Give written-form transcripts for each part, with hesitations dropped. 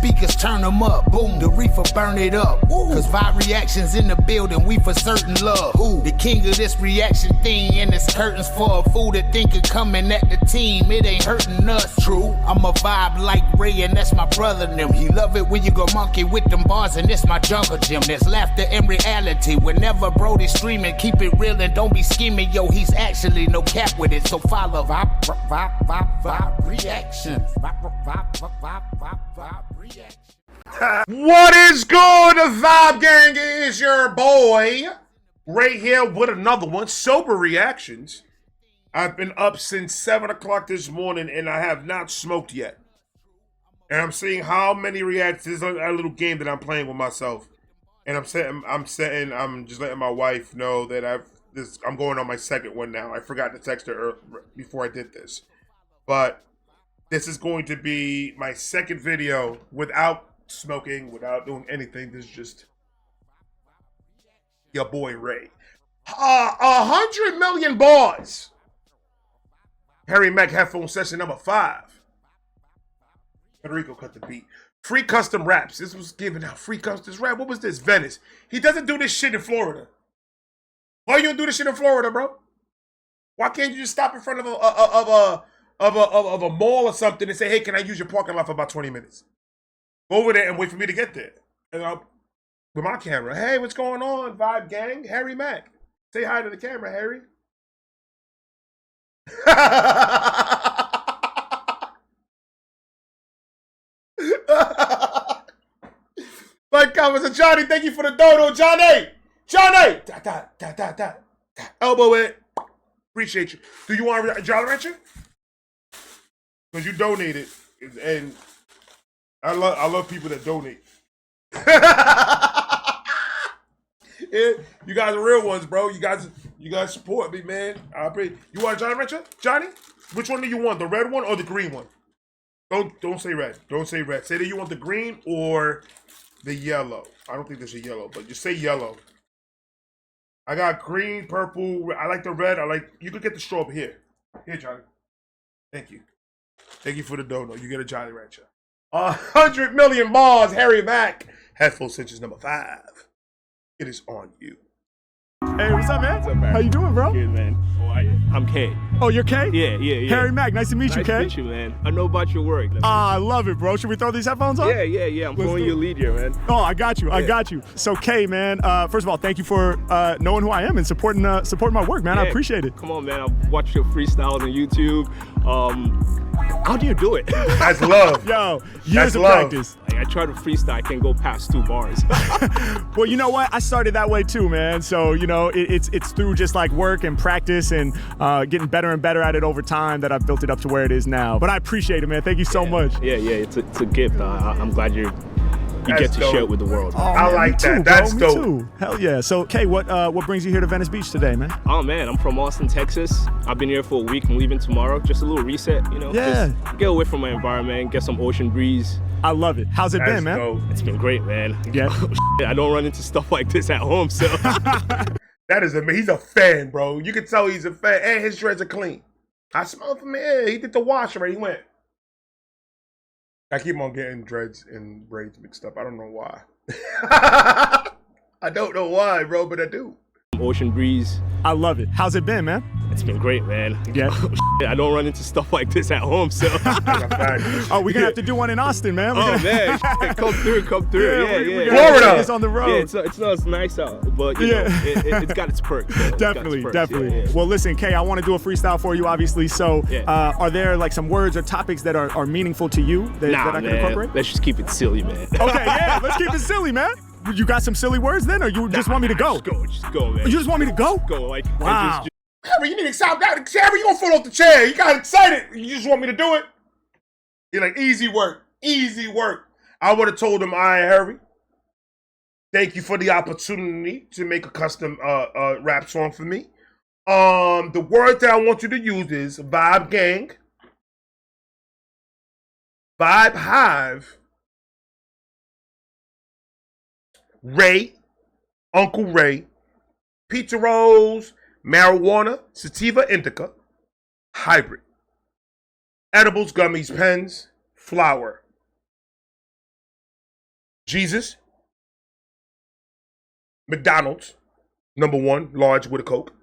speakers, turn them up. Boom, the reefer burn it up. Cause vibe reactions in the building, we for certain love. The king of this reaction thing, and it's curtains for a fool that think of coming at the team. It ain't hurting us. True, I'm a vibe like Ray, and that's my brother and them. He love it when you go monkey with them bars, and it's my jungle gym. There's laughter in reality. Whenever Brody's streaming, keep it real and don't be scheming. Yo, he's actually no cap with it. So follow vibe reaction. Vibe reaction. What is good, Vibe Gang? It is your boy right here with another one. Sober reactions. I've been up since 7 o'clock this morning and I have not smoked yet. And I'm seeing how many reactions. This is a little game that I'm playing with myself. And I'm just letting my wife know that I'm going on my second one now. I forgot to text her before I did this. But this is going to be my second video without smoking, without doing anything. This is just your boy Ray. 100 million bars. Harry Mack Headphone session number 5. Federico cut the beat. Free custom raps. This was giving out free custom rap. What was this? Venice. He doesn't do this shit in Florida. Why you don't do this shit in Florida, bro? Why can't you just stop in front of a mall or something and say, hey, can I use your parking lot for about 20 minutes? Go over there and wait for me to get there. And I'll, with my camera. Hey, what's going on, Vibe Gang? Harry Mack. Say hi to the camera, Harry. Like comments of Johnny, thank you for the dodo, Johnny. Johnny, elbow it. Appreciate you. Do you want a Jolly Rancher? Because you donated, and I love people that donate. Yeah, you guys are real ones, bro. You guys support me, man. You want a Jolly Rancher, Johnny? Which one do you want? The red one or the green one? Don't say red. Don't say red. Say that you want the green or the yellow. I don't think there's a yellow, but just say yellow. I got green, purple. I like the red. You could get the straw over here. Here, Johnny. Thank you. Thank you for the dono. You get a Jolly Rancher. 100 million bars, Harry Mack. Headphone cinches number 5. It is on you. Hey, what's up, man? What's up, man? How you doing, bro? Good, man. How are you? I'm K. Oh, you're K? Yeah. Harry Mack, nice to meet you, K. Nice to meet you, man. I know about your work. I love it, bro. Should we throw these headphones on? Yeah. I'm following your lead here, man. Oh, I got you. I got you. So, K, man, first of all, thank you for knowing who I am and supporting my work, man. Yeah. I appreciate it. Come on, man. I've watched your freestyles on YouTube. How do you do it? That's love. Yo, years of practice. I try to freestyle. I can't go past 2 bars. Well, you know what? I started that way too, man. So, you know, it's through just like work and practice and getting better and better at it over time that I've built it up to where it is now. But I appreciate it, man. Thank you so much. Yeah. It's a gift. I'm glad you get to share it with the world. Oh, I man, like that. Too, That's me dope. Too. Hell yeah. So, Kay, what brings you here to Venice Beach today, man? Oh, man, I'm from Austin, Texas. I've been here for a week. I'm leaving tomorrow. Just a little reset, you know? Yeah. Just get away from my environment, get some ocean breeze. I love it. How's it That's been, man? dope. It's been great, man. Yeah. I don't run into stuff like this at home, so. That is he's a fan, bro. You can tell he's a fan, and his dreads are clean. I smell from here. He did the wash already. He went. I keep on getting dreads and braids mixed up. I don't know why. I don't know why, bro, but I do. Ocean breeze. I love it. How's it been, man? It's been great, man. Yeah. I don't run into stuff like this at home, so. Oh, we're gonna have to do one in Austin, man. Man, come through. Yeah. Florida. It's on the road. Yeah, it's not as nice out, but you know, it's got its perks. So Definitely. Yeah. Well, listen, Kay, I want to do a freestyle for you, obviously. So, Yeah. are there like some words or topics that are meaningful to you that I can incorporate? Let's just keep it silly, man. Okay, yeah, let's keep it silly, man. You got some silly words then, or you just want me to go? Just go, man. You just want me to go? Go, like, Wow. just Harry, you need to stop that. Harry, you gonna fall off the chair. You got excited. You just want me to do it? You're like, easy work. I would have told him, all right, Harry, thank you for the opportunity to make a custom rap song for me. The word that I want you to use is Vibe Gang, Vibe Hive, Ray, Uncle Ray, Pizza Rolls, marijuana, sativa indica, hybrid, edibles, gummies, pens, flour. Jesus. McDonald's, #1, large with a Coke.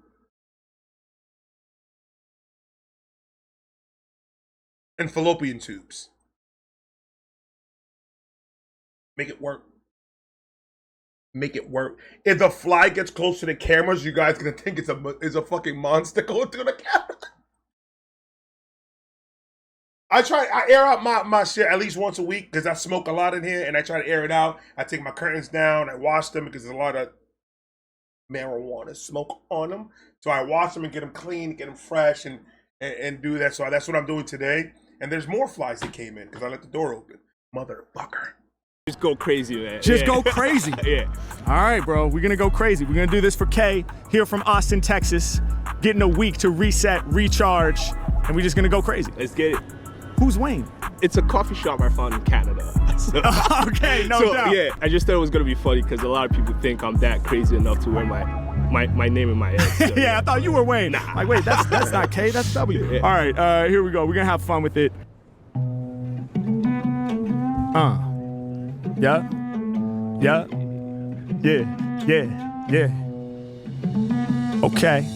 And fallopian tubes. Make it work. Make it work. If the fly gets close to the cameras, you guys gonna think it's a fucking monster going through the camera. I air out my shit at least once a week because I smoke a lot in here and I try to air it out. I take my curtains down, I wash them because there's a lot of marijuana smoke on them. So I wash them and get them clean, get them fresh and do that. So that's what I'm doing today. And there's more flies that came in because I let the door open. Motherfucker. Just go crazy, man. Just go crazy. Yeah. All right, bro. We're going to go crazy. We're going to do this for K here from Austin, Texas. Getting a week to reset, recharge, and we're just going to go crazy. Let's get it. Who's Wayne? It's a coffee shop I found in Canada. So, okay, no doubt. Yeah, I just thought it was going to be funny because a lot of people think I'm that crazy enough to wear my name in my head. So, yeah, I thought you were Wayne. Nah. Like, wait, that's not K, that's W. Yeah. All right, here we go. We're going to have fun with it. Yeah. Yeah. Yeah. Yeah. Yeah. Okay.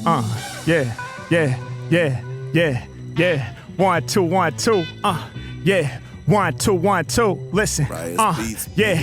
Yeah. Yeah. Yeah. Yeah. Yeah. 1, 2, 1, 2. Yeah. 1, 2, 1, 2. Listen. Yeah.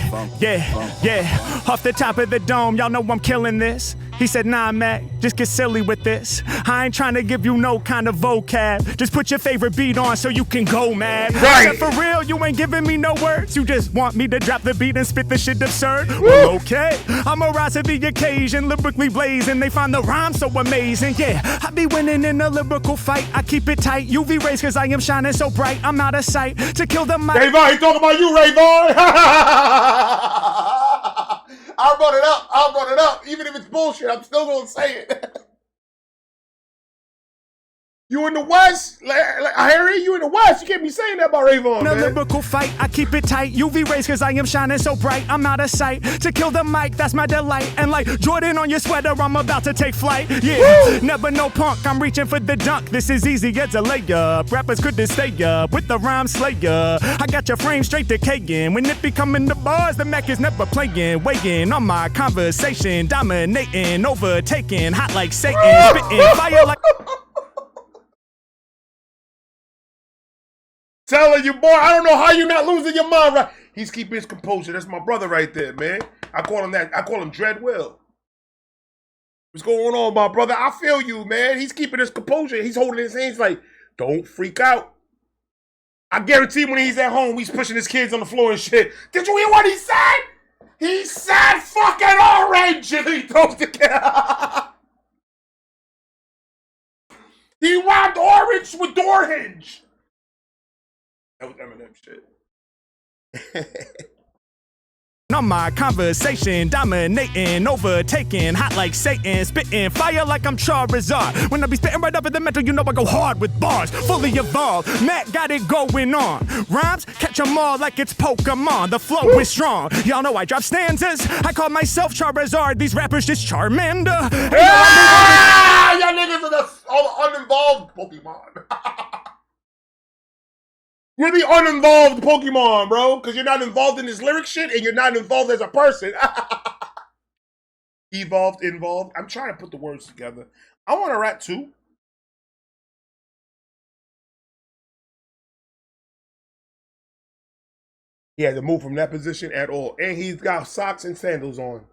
Off the top of the dome, y'all know I'm killing this. He said, nah, Mack, just get silly with this. I ain't trying to give you no kind of vocab. Just put your favorite beat on so you can go mad. Right. I said, for real, you ain't giving me no words. You just want me to drop the beat and spit the shit absurd. Well, okay. I'ma rise to the occasion, lyrically blazing. They find the rhyme so amazing. Yeah, I be winning in a lyrical fight. I keep it tight. UV rays cause I am shining so bright. I'm out of sight to kill the mic. Rayvon, he talking about you, Rayvon. I brought it up. Even if it's bullshit, I'm still gonna say it. You in the West? Harry, you in the West. You can't be saying that about Rayvon, man. In a lyrical fight, I keep it tight. UV rays cause I am shining so bright. I'm out of sight to kill the mic, that's my delight. And like Jordan on your sweater, I'm about to take flight. Yeah, never no punk, I'm reaching for the dunk. This is easy as a layup. Rappers couldn't stay up with the rhyme slayer. I got your frame straight to Kagan. When it be coming to bars, the Mack is never playing. Weighing on my conversation, dominating, overtaking, hot like Satan, spitting fire like... Telling you, boy, I don't know how you're not losing your mind, right? He's keeping his composure. That's my brother right there, man. I call him that. I call him Dreadwill. What's going on, my brother? I feel you, man. He's keeping his composure. He's holding his hands like, don't freak out. I guarantee when he's at home, he's pushing his kids on the floor and shit. Did you hear what he said? He said fucking orange, and he throws the cat. He rhymed orange with door hinge. That was Eminem shit. On my conversation, dominating, overtaking, hot like Satan, spitting fire like I'm Charizard. When I be spitting right up in the mental, you know I go hard with bars, fully evolved. Mack got it going on. Rhymes, catch 'em all like it's Pokemon. The flow is strong. Y'all know I drop stanzas. I call myself Charizard. These rappers just Charmander. Ah, y'all niggas are all uninvolved Pokemon. You're the uninvolved Pokemon, bro, because you're not involved in this lyric shit and you're not involved as a person. Evolved, involved. I'm trying to put the words together. I want to rap too. He had to move from that position at all. And he's got socks and sandals on.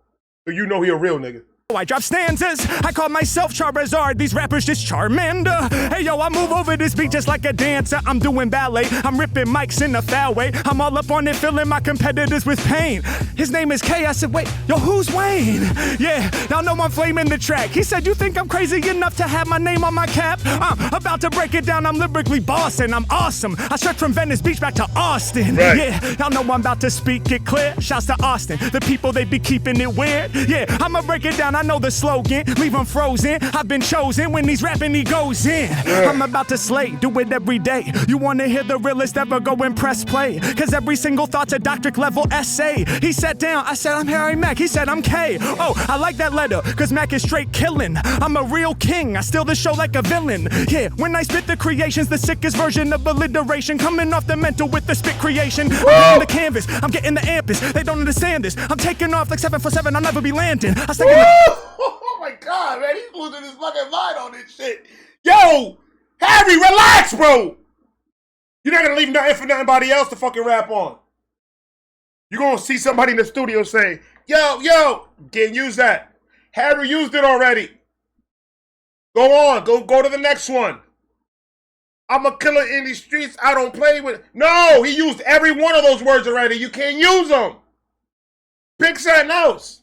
So you know he a real nigga. I drop stanzas, I call myself Charizard, these rappers just Charmander. Hey yo, I move over this beat just like a dancer, I'm doing ballet, I'm ripping mics in a foul way, I'm all up on it, filling my competitors with pain. His name is K, I said, wait, yo, who's Wayne? Yeah, y'all know I'm flaming the track. He said, you think I'm crazy enough to have my name on my cap? I'm about to break it down, I'm lyrically bossing, I'm awesome. I stretch from Venice Beach back to Austin. Right. Yeah, y'all know I'm about to speak it clear. Shouts to Austin, the people, they be keeping it weird. Yeah, I'ma break it down, I know the slogan, leave him frozen. I've been chosen, when he's rapping, he goes in. I'm about to slay, do it every day. You wanna hear the realest ever, go and press play. Cause every single thought's a doctorate level essay. He sat down, I said, I'm Harry Mack. He said, I'm K. Oh, I like that letter, cause Mack is straight killing. I'm a real king, I steal the show like a villain. Yeah, when I spit the creations, the sickest version of alliteration. Coming off the mental with the spit creation. I'm getting the canvas, I'm getting the ampus. They don't understand this. I'm taking off like 747, I'll never be landing. I stick in the Oh my God, man, he's losing his fucking mind on this shit. Yo, Harry, relax, bro. You're not gonna leave nothing for nobody else to fucking rap on. You're gonna see somebody in the studio say, yo, can't use that. Harry used it already. Go on, go to the next one. I'm a killer in these streets, I don't play with. No, he used every one of those words already. You can't use them. Pick something else.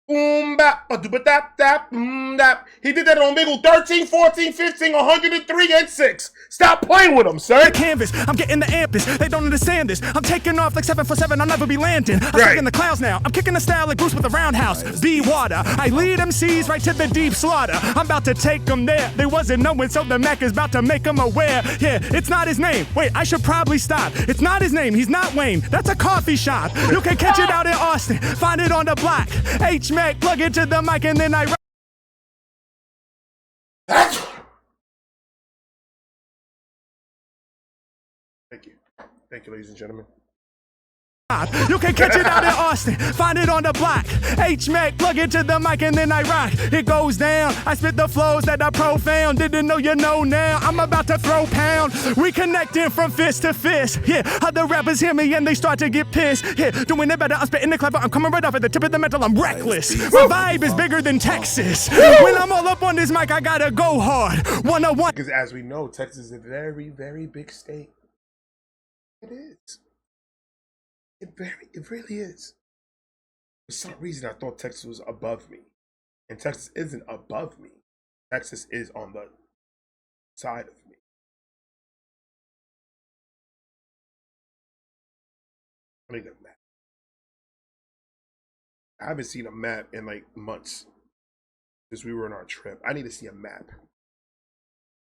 Boom, bap, ba-doo-ba-dap, dap, dap. He did that on Miggle 13, 14, 15, 103, and 6. Stop playing with him, sir. Canvas, I'm getting the ampus. They don't understand this. I'm taking off like 747, I'll never be landing. I'm Right. in the clouds now. I'm kicking the style like Bruce with a roundhouse. Be water. I lead MCs right to the deep slaughter. I'm about to take them there. They wasn't knowing, so the Mac is about to make them aware. Yeah, it's not his name. Wait, I should probably stop. It's not his name. He's not Wayne. That's a coffee shop. You can catch it out in Austin. Find it on the block. H-Mac, plug it to the mic and then I Thank you. Thank you, ladies and gentlemen. You can catch it out in Austin, find it on the block. H-Mac, plug it to the mic and then I rock. It goes down, I spit the flows that are profound. Didn't know you know now, I'm about to throw pound. We connecting from fist to fist. Yeah, other rappers hear me and they start to get pissed. Yeah, doing it better, I'm spitting it clever. I'm coming right off at the tip of the metal, I'm reckless. My vibe is bigger than Texas. When I'm all up on this mic, I gotta go hard. 101. Because as we know, Texas is a very, very big state. It is. It really is. For some reason, I thought Texas was above me. And Texas isn't above me. Texas is on the side of me. Let me get a map. I haven't seen a map in like months since we were on our trip. I need to see a map.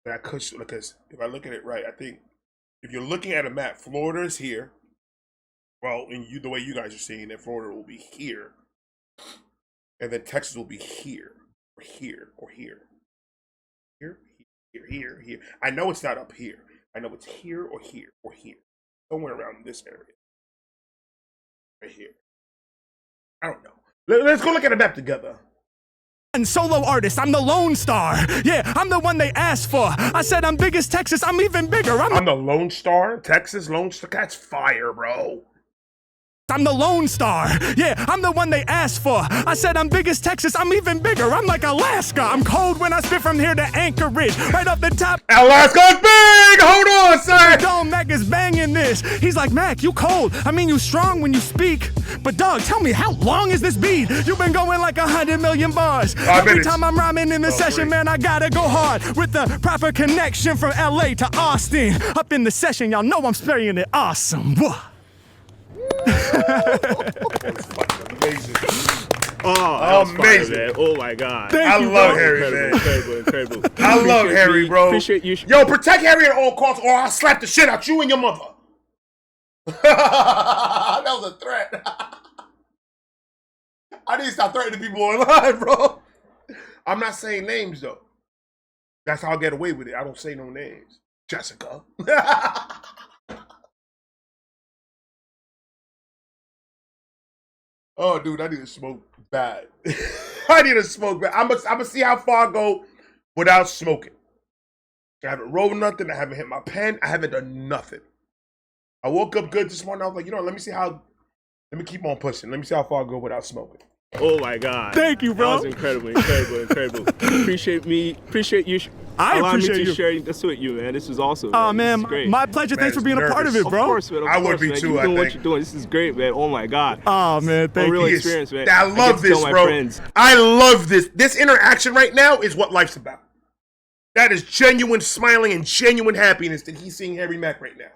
But I could, because if I look at it right, I think if you're looking at a map, Florida is here. Well, the way you guys are seeing it, Florida will be here. And then Texas will be here, or here, or here. Here. I know it's not up here. I know it's here, or here, or here. Somewhere around this area. Right here. I don't know. Let's go look at a map together. Solo artist, I'm the Lone Star. Yeah, I'm the one they asked for. I said I'm biggest Texas, I'm even bigger. I'm the Lone Star, Texas Lone Star. That's fire, bro. I'm the Lone Star. Yeah, I'm the one they asked for. I said I'm biggest Texas, I'm even bigger. I'm like Alaska. I'm cold when I spit from here to Anchorage. Right off the top. Alaska's big! Hold on, sir! Dome Mac is banging this. He's like, Mac, you cold. I mean, you strong when you speak. But dog, tell me, how long is this beat? You've been going like 100 million bars. Every time I'm rhyming in the session, man, I gotta go hard. With the proper connection from LA to Austin. Up in the session, y'all know I'm spraying it awesome. Amazing. Oh, amazing. Fire, man. Oh my God. I love Harry, man. Incredible. I love Harry, bro. Appreciate you. Yo, protect Harry at all costs, or I'll slap the shit out you and your mother. That was a threat. I need to stop threatening people online, bro. I'm not saying names, though. That's how I get away with it. I don't say no names. Jessica. Oh, dude, I need to smoke bad. I need to smoke bad. I'm gonna see how far I go without smoking. I haven't rolled nothing. I haven't hit my pen. I haven't done nothing. I woke up good this morning. I was like, let me keep on pushing. Let me see how far I go without smoking. Oh my God. Thank you, bro. That was incredible. Appreciate you. I Allow appreciate me to you. share this with you, man. This was awesome. Oh, man, man, my pleasure. Thanks for being a part of it, bro. Of course, man. I would be man. too, Keep I doing what think. you're doing. This is great, man. Oh my God. Oh, man, thank real you. experience, man. I love get to this, tell my bro. friends. I love this. This interaction right now is what life's about. That is genuine smiling and genuine happiness that he's seeing Harry Mack right now.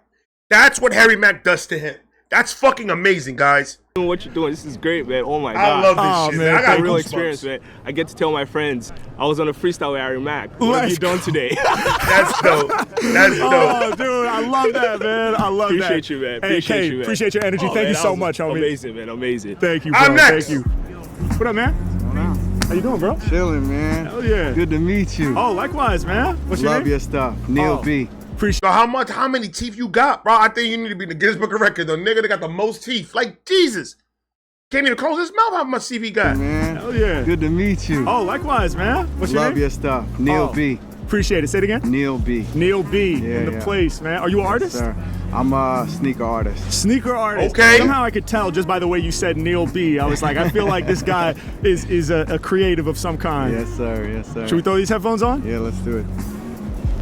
That's what Harry Mack does to him. That's fucking amazing, guys. What you're doing, this is great, man. Oh my I god. love this shit, man. I It's got a real goosebumps. experience, man. I get to tell my friends I was on a freestyle with Mack. What have you done today? That's dope. That's dope. Oh, dude, I love that, man. I love that. Appreciate you, man. Hey, Appreciate K, you, man. appreciate your energy. Oh, Thank man, you that so was much, homie. Amazing, man. Amazing. Thank you, bro. I'm next. Thank you. What up, man? How you doing, bro? Chilling, man. Hell yeah. Good to meet you. Oh, likewise, man. What's your Love name? your stuff. Neil Oh. B. Appreciate. So how many teeth you got, bro? I think you need to be in the Guinness Book of Records. The nigga that got the most teeth. Like, Jesus. Can't even close his mouth how much teeth he got. Man. Hell yeah. Good to meet you. Oh, likewise, man. What's your Love name? your stuff. Neil Oh. B. Appreciate it. Say it again. Neil B. Neil B Yeah, in the yeah. place, man. Are you an artist? Sir. I'm a sneaker artist. Sneaker artist. Okay. Somehow I could tell just by the way you said Neil B. I was like, I feel like this guy is a creative of some kind. Yes, sir. Yes, sir. Should we throw these headphones on? Yeah, let's do it.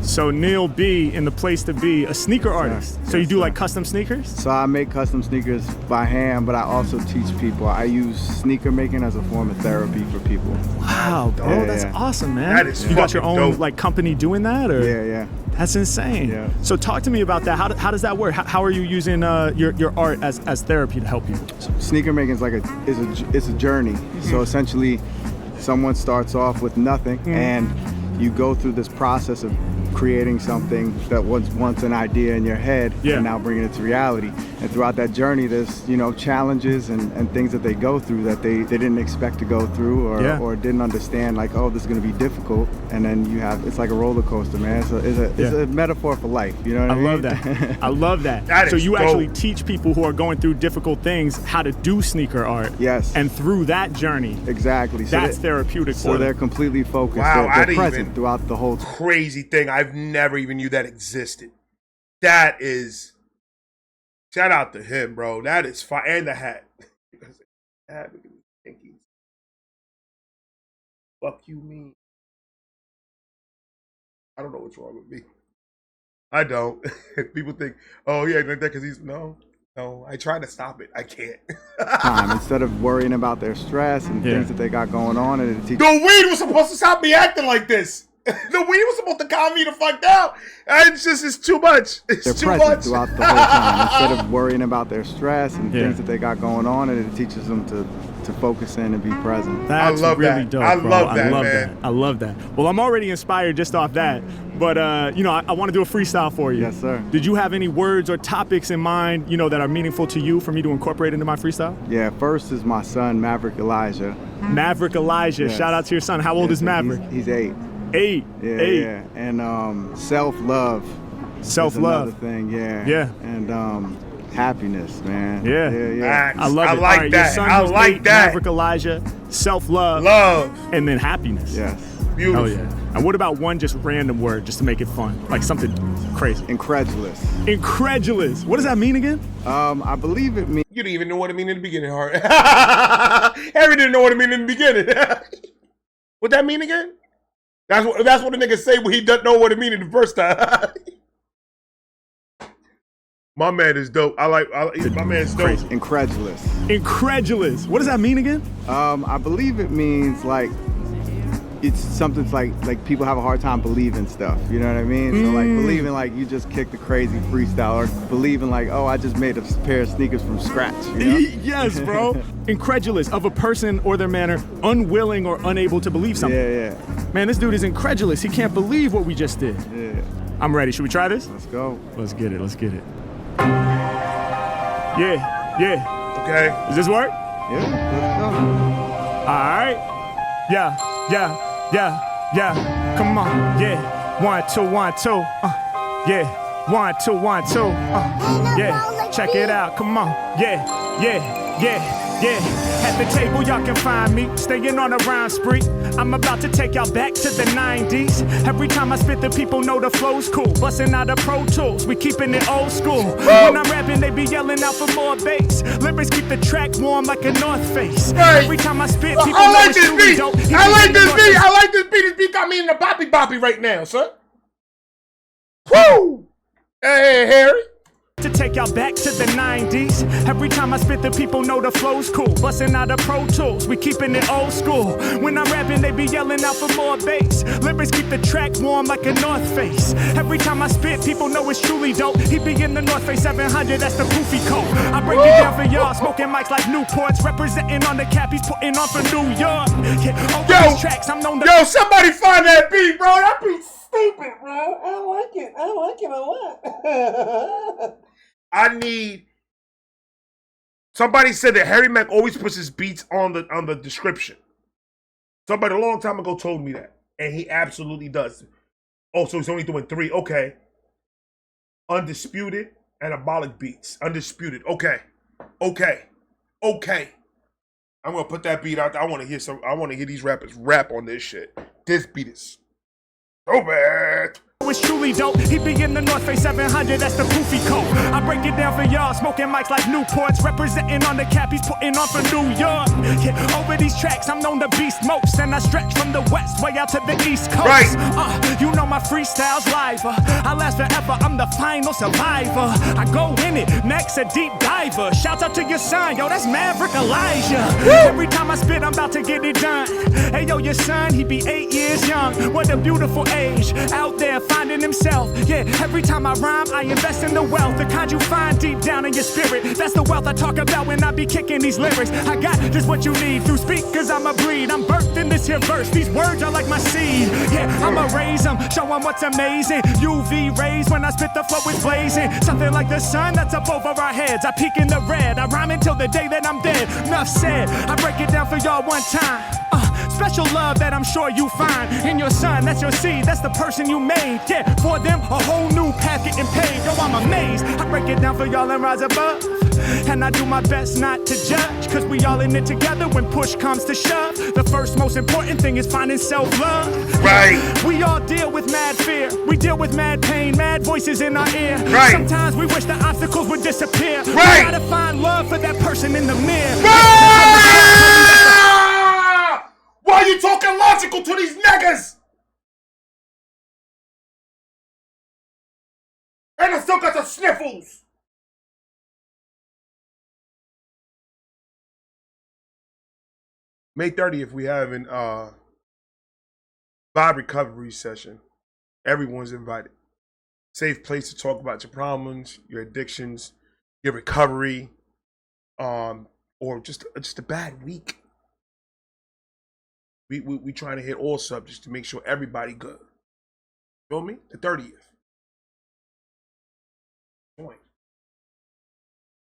So Neil B in the place to be, a sneaker artist. So you Yes, do sir. like custom sneakers? So I make custom sneakers by hand, but I also teach people. I use sneaker making as a form of therapy for people. Wow, bro, Yeah, that's yeah. awesome, man. That is you got your fucking own dope. like company doing that, or Yeah, yeah. that's insane. Yeah. So talk to me about that. How does that work? How are you using your art as therapy to help you? Sneaker making is like it's a journey. So essentially, someone starts off with nothing, and you go through this process of creating something that was once an idea in your head, Yeah. and now bringing it to reality. And throughout that journey, there's challenges and things that they go through that they didn't expect to go through, or didn't understand. Like, oh, this is going to be difficult, and then it's like a roller coaster, man. So it's a metaphor for life. You know what I mean? love that. I love that. That So is you dope. actually teach people who are going through difficult things how to do sneaker art. Yes. And through that journey, Exactly. So that's they- therapeutic So for they're them. completely focused. Wow, I they're didn't present even- throughout the whole. Crazy thing. I've never even knew that existed. That is, shout out to him, bro. That is fine. And the hat. Hat, look at these pinkies. Fuck you mean? I don't know what's wrong with me. I don't. People think, oh yeah, like that because he's no. I try to stop it. I can't. Time instead of worrying about their stress and Yeah. things that they got going on, and it teaches. The weed was supposed to stop me acting like this. The weed was supposed to calm me the fuck down. And it's too much. It's They're too present much. throughout the whole time instead of worrying about their stress and Yeah. things that they got going on, and it teaches them to focus in and be present. That's love really that. dope, I bro. love that, I love man. that. I love that. Well, I'm already inspired just off that. But I want to do a freestyle for you. Yes, sir. Did you have any words or topics in mind, that are meaningful to you for me to incorporate into my freestyle? Yeah, first is my son Maverick Elijah. Maverick Elijah. Yes. Shout out to your son. How old Yes, is Maverick? He's 8. 8. Yeah, 8. yeah. And self-love. is Self-love. another thing, yeah. Yeah. And happiness, man. Yeah. Yeah. Facts. I love I it. like All right, that. Your son I who's like 8, that. Maverick Elijah, self-love, Love. and then happiness. Yes. Beautiful. Hell yeah. And what about one just random word just to make it fun? Like something crazy. Incredulous. Incredulous. What does that mean again? I believe it means You didn't even know what it mean in the beginning, Hart. Harry didn't know what it mean in the beginning. What that mean again? That's what a nigga say when he doesn't know what it mean in the first time. My man is dope. My man is dope. Crazy. incredulous. Incredulous. What does that mean again? I believe it means like it's something like people have a hard time believing stuff. You know what I mean? So like believing like you just kicked a crazy freestyle, or believing like, oh, I just made a pair of sneakers from scratch. You know? Yes, bro. Incredulous of a person or their manner, unwilling or unable to believe something. Yeah, Man, this dude is incredulous. He can't believe what we just did. yeah. I'm ready. Should we try this? Let's go. Let's get it. Let's get it. Yeah. Okay. Does this work? Yeah, let's go. All right. Yeah. Come on. Yeah. 1, 2, 1, 2. Yeah. 1, 2, 1, 2. Yeah. Check it out. Come on. Yeah. At the table, y'all can find me staying on a rhyme spree. I'm about to take y'all back to the 90s. Every time I spit, the people know the flow's cool. Busting out the Pro Tools, we keeping it old school. When I'm rapping, they be yelling out for more bass. Lyrics keep the track warm like a North Face. Right. Every time I spit, people I know like it's this truly beat. dope. I like this beat. I like this beat. This beat got me in the boppy right now, son. Woo! Hey, Harry. To take y'all back to the 90s. Every time I spit, the people know the flow's cool. Busting out the Pro Tools, we keeping it old school. When I'm rapping, they be yelling out for more bass. Lyrics keep the track warm like a North Face. Every time I spit, people know it's truly dope. He be in the North Face 700, that's the poofy coat. I break it down for y'all, smoking mics like Newports. Representing on the cap, he's putting on for New York. Yeah, over these tracks, I'm known to... Yo, somebody find that beat, bro. That beat's stupid, bro. I like it a lot. I need. Somebody said that Harry Mack always puts his beats on the description. Somebody a long time ago told me that, and he absolutely does. Oh, so he's only doing 3. Okay. Undisputed, anabolic beats. Undisputed. Okay. I'm gonna put that beat out there. I want to hear these rappers rap on this shit. This beat is so bad. It's truly dope. He be in the North Face 700, that's the poofy coat. I break it down for y'all, smoking mics like Newports. Representing on the cap, he's putting on for New York. Yeah, over these tracks, I'm known to beast most. And I stretch from the west way out to the east coast. Right. You know my freestyle's live. I last forever, I'm the final survivor. I go in it, Mack's a deep diver. Shouts out to your son, yo, that's Maverick Elijah. Woo! Every time I spit, I'm about to get it done. Hey, yo, your son, he be 8 years young. What a beautiful age, out there finding himself. Yeah, every time I rhyme, I invest in the wealth, the kind you find deep down in your spirit. That's the wealth I talk about when I be kicking these lyrics. I got just what you need through speakers. I'm a breed. I'm birthed in this here verse. These words are like my seed. Yeah, I'ma raise them, show them what's amazing. UV rays when I spit, the flow is blazing. Something like the sun that's up over our heads. I peek in the red. I rhyme until the day that I'm dead. Enough said. I break it down for y'all one time. Special love that I'm sure you find in your son, that's your seed, that's the person you made. Yeah, for them, a whole new path getting paid. Yo, I'm amazed. I break it down for y'all and rise above. And I do my best not to judge, cause we all in it together when push comes to shove. The first most important thing is finding self-love. Right. We all deal with mad fear. We deal with mad pain, mad voices in our ear. Right. Sometimes we wish the obstacles would disappear. Right. We gotta find love for that person in the mirror. Why are you talking logical to these niggas? And I still got the sniffles. May 30th, we having vibe recovery session. Everyone's invited. Safe place to talk about your problems, your addictions, your recovery, or just a bad week. We trying to hit all subjects to make sure everybody good. Feel me? The 30th. Point.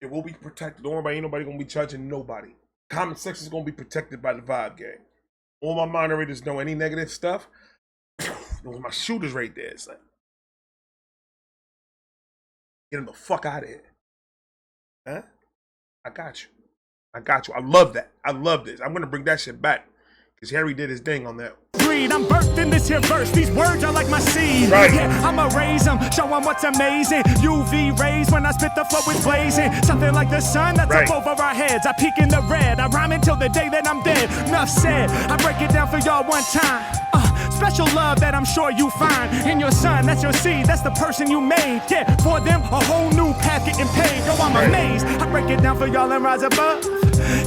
It will be protected. Don't worry about it. Ain't nobody gonna be judging nobody. Comment section is gonna be protected by the Vibe Gang. All my moderators know any negative stuff. Those are my shooters right there. It's like, get them the fuck out of here. Huh? I got you. I love that. I love this. I'm gonna bring that shit back. Because Harry did his thing on that. I'm birthed in this here verse. These words are like my seed. Right. Yeah, I'ma raise them, show them what's amazing. UV rays when I spit, the flow is blazing. Something like the sun that's right. up over our heads. I peek in the red. I rhyme until the day that I'm dead. Enough said. I break it down for y'all one time. Special love that I'm sure you find in your son, that's your seed, that's the person you made. Yeah, for them, a whole new path getting paid. Yo, I'm amazed. I break it down for y'all and rise above.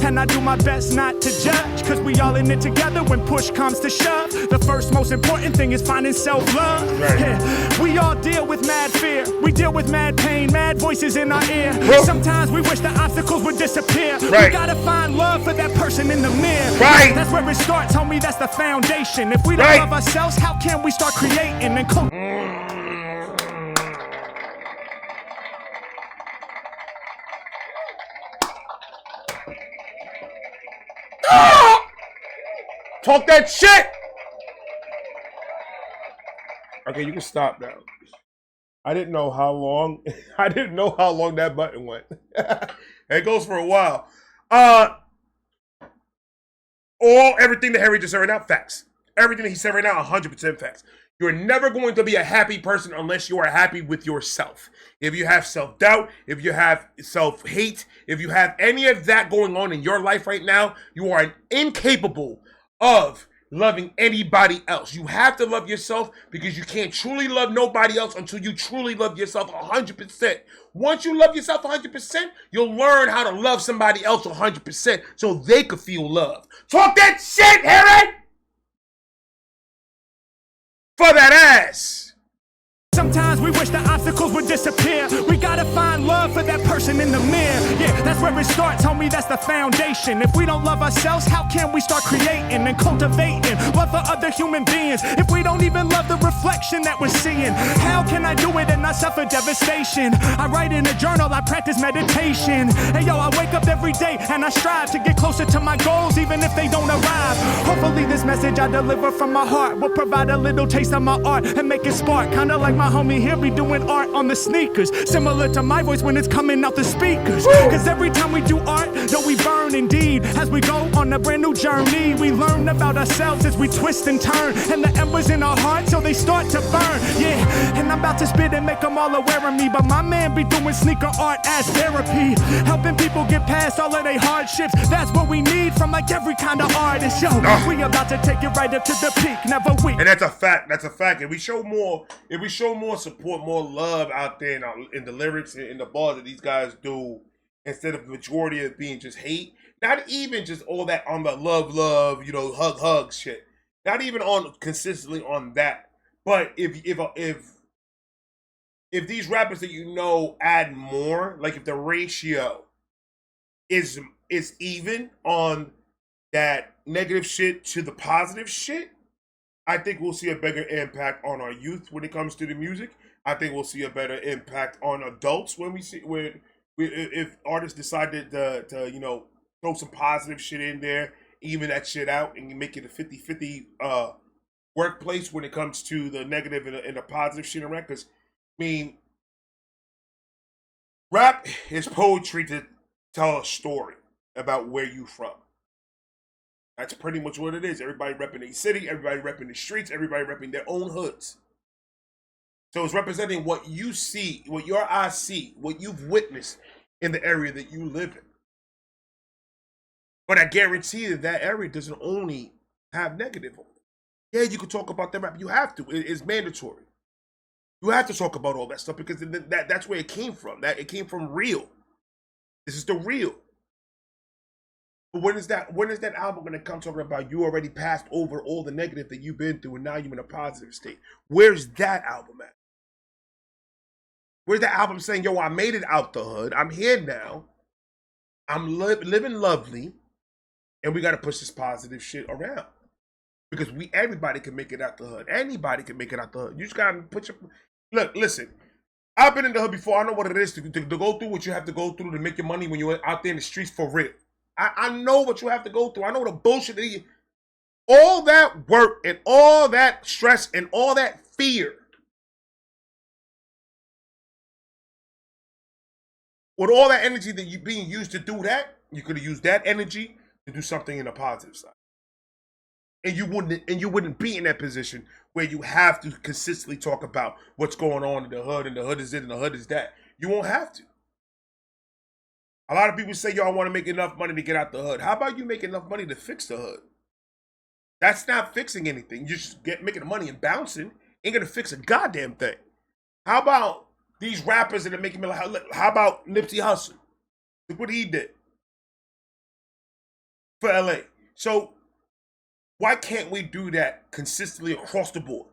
And I do my best not to judge, cause we all in it together when push comes to shove. The first most important thing is finding self-love. Right. Yeah, we all deal with mad fear. We deal with mad pain, mad voices in our ear. Sometimes we wish the obstacles would disappear. Right. We gotta find love for that person in the mirror. Right. That's where it starts, homie, that's the foundation. If we don't right. love ourselves, how can we start creating and Talk that shit! Okay, you can stop now. I didn't know how long that button went. It goes for a while. Everything that Harry just said right now, facts. Everything that he said right now, 100% facts. You're never going to be a happy person unless you are happy with yourself. If you have self-doubt, if you have self-hate, if you have any of that going on in your life right now, you are incapable of loving anybody else. You have to love yourself because you can't truly love nobody else until you truly love yourself 100%. Once you love yourself 100%, you'll learn how to love somebody else 100% so they could feel love. Talk that shit, Harry! For that ass. Sometimes we wish the obstacles would disappear. We gotta find love for that person in the mirror. Yeah, that's where it starts, homie, that's the foundation. If we don't love ourselves, how can we start creating and cultivating love for other human beings? If we don't even love the reflection that we're seeing, how can I do it and not suffer devastation? I write in a journal, I practice meditation. Hey yo, I wake up every day and I strive to get closer to my goals, even if they don't arrive. Hopefully this message I deliver from my heart will provide a little taste of my art and make it spark, kinda like my homie here be doing art on the sneakers, similar to my voice when it's coming out the speakers. Cause every time we do art, though we burn indeed. As we go on a brand new journey, we learn about ourselves as we twist and turn, and the embers in our heart so they start to burn. Yeah, and I'm about to spit and make them all aware of me, but my man be doing sneaker art as therapy, helping people get past all of their hardships. That's what we need from like every kind of artist. Yo, we about to take it right up to the peak, never weak. And that's a fact. That's a fact. If we show more support, more love out there in the lyrics and in the bars that these guys do, instead of the majority of it being just hate, not even just all that on the love, you know, hug shit. Not even on consistently on that. But if these rappers that you know add more, like if the ratio is even on that negative shit to the positive shit, I think we'll see a bigger impact on our youth when it comes to the music. I think we'll see a better impact on adults if artists decided to you know, throw some positive shit in there, even that shit out, and you make it a 50-50 workplace when it comes to the negative and the positive shit around. Because, I mean, rap is poetry to tell a story about where you from. That's pretty much what it is. Everybody repping their city, everybody repping the streets, everybody repping their own hoods. So it's representing what you see, what your eyes see, what you've witnessed in the area that you live in. But I guarantee that area doesn't only have negative on it. Yeah, you can talk about that rap. You have to. It's mandatory. You have to talk about all that stuff because that's where it came from. It came from real. This is the real. But when is that album going to come talking about you already passed over all the negative that you've been through and now you're in a positive state? Where's that album at? Where's that album saying, yo, I made it out the hood. I'm here now. I'm living lovely. And we got to push this positive shit around. Because everybody can make it out the hood. Anybody can make it out the hood. You just got to put your... Look, listen. I've been in the hood before. I know what it is to go through what you have to go through to make your money when you're out there in the streets for real. I know what you have to go through. I know the bullshit that all that work and all that stress and all that fear. With all that energy that you're being used to do that, you could have used that energy to do something in a positive side. And you wouldn't be in that position where you have to consistently talk about what's going on in the hood, and the hood is it, and the hood is that. You won't have to. A lot of people say, yo, I want to make enough money to get out the hood. How about you make enough money to fix the hood? That's not fixing anything. You just making the money and bouncing ain't going to fix a goddamn thing. How about these rappers that are making me like, how about Nipsey Hussle? Look what he did for LA. So why can't we do that consistently across the board?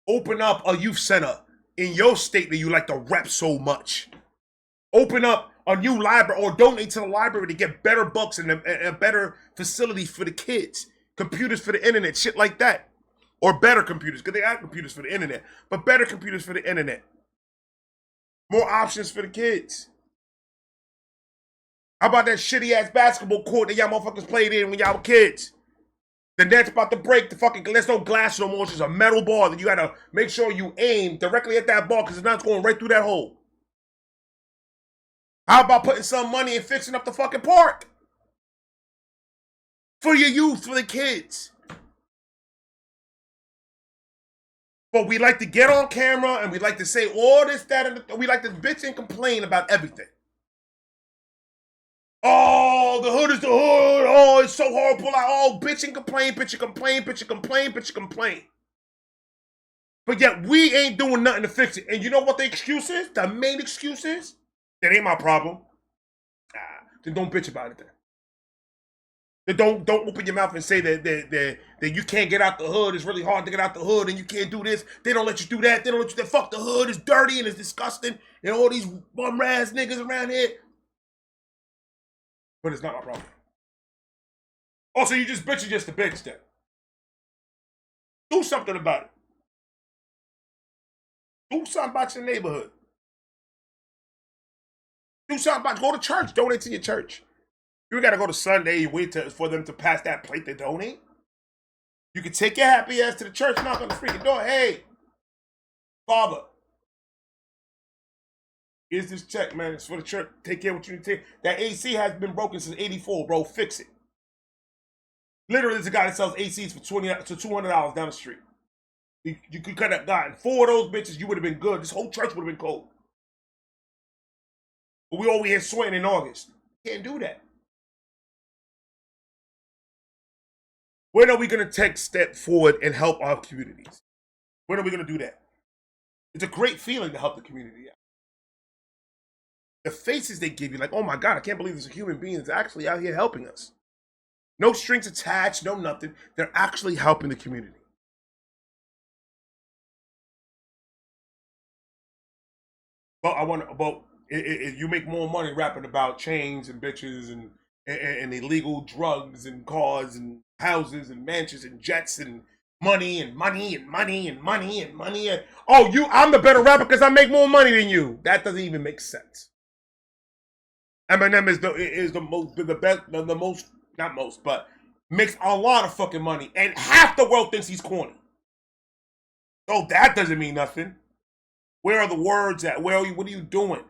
Open up a youth center in your state that you like to rep so much. Open up a new library or donate to the library to get better books and a better facility for the kids. Computers for the internet, shit like that. Or better computers, because they have computers for the internet. But better computers for the internet. More options for the kids. How about that shitty ass basketball court that y'all motherfuckers played in when y'all were kids? The net's about to break. There's no glass no more. It's just a metal ball that you gotta make sure you aim directly at that ball because it's not going right through that hole. How about putting some money and fixing up the fucking park? For your youth, for the kids. But we like to get on camera and we like to say all this, that, and we like to bitch and complain about everything. Oh, the hood is the hood. oh, it's so horrible. Like, oh, bitch and complain, bitch and complain, bitch and complain, bitch and complain. But yet we ain't doing nothing to fix it. And you know what the excuse is? The main excuse is? That ain't my problem. Then don't bitch about it then. Then don't open your mouth and say that you can't get out the hood. It's really hard to get out the hood and you can't do this. They don't let you do that. They don't let you do that. Fuck the hood. It's dirty and it's disgusting. And all these bum-ass niggas around here. But it's not my problem. Also, you just bitching just to bitch then. Do something about it. Do something about your neighborhood. Do something about it. Go to church. Donate to your church. You gotta go to Sunday. You wait for them to pass that plate to donate. You can take your happy ass to the church, knock on the freaking door. Hey, Father, here's this check, man. It's for the church. Take care of what you need to take. That AC has been broken since '84, bro. Fix it. Literally, there's a guy that sells ACs for $20 to $200 down the street. You could cut that guy. And 4 of those bitches, you would have been good. This whole church would have been cold. But we over here sweating in August. Can't do that. When are we going to take a step forward and help our communities? When are we going to do that? It's a great feeling to help the community out. The faces they give you, like, oh my God, I can't believe there's a human being that's actually out here helping us. No strings attached, no nothing. They're actually helping the community. But you make more money rapping about chains and bitches and illegal drugs and cars and houses and mansions and jets and money and money and money and money and money. And, oh, I'm the better rapper because I make more money than you. That doesn't even make sense. Eminem is the best, not most, but makes a lot of fucking money. And half the world thinks he's corny. So that doesn't mean nothing. Where are the words at? What are you doing?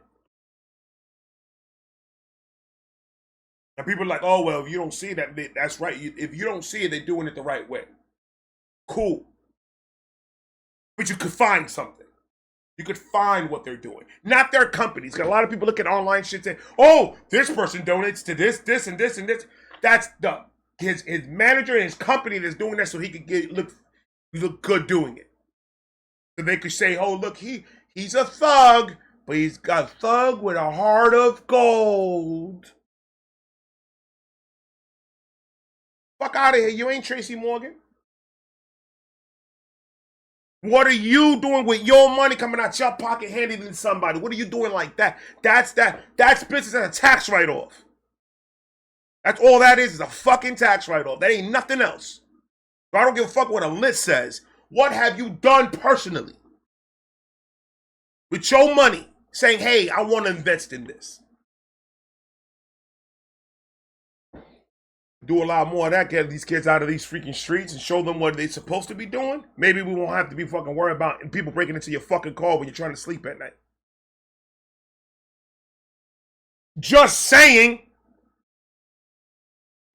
And people are like, oh, well, if you don't see that, that's right. If you don't see it, they're doing it the right way. Cool. But you could find something. You could find what they're doing. Not their companies. Because a lot of people look at online shit and say, oh, this person donates to this, this, and this, and this. That's his manager and his company that's doing that so he could look good doing it. So they could say, oh, look, he's a thug, but he's got a thug with a heart of gold. Fuck out of here. You ain't Tracy Morgan. What are you doing with your money coming out your pocket handing it to somebody? What are you doing like that? That's business and a tax write-off. That's all that is a fucking tax write-off. That ain't nothing else. So I don't give a fuck what a list says. What have you done personally with your money saying, hey, I want to invest in this? Do a lot more of that, get these kids out of these freaking streets and show them what they're supposed to be doing. Maybe we won't have to be fucking worried about people breaking into your fucking car when you're trying to sleep at night. Just saying.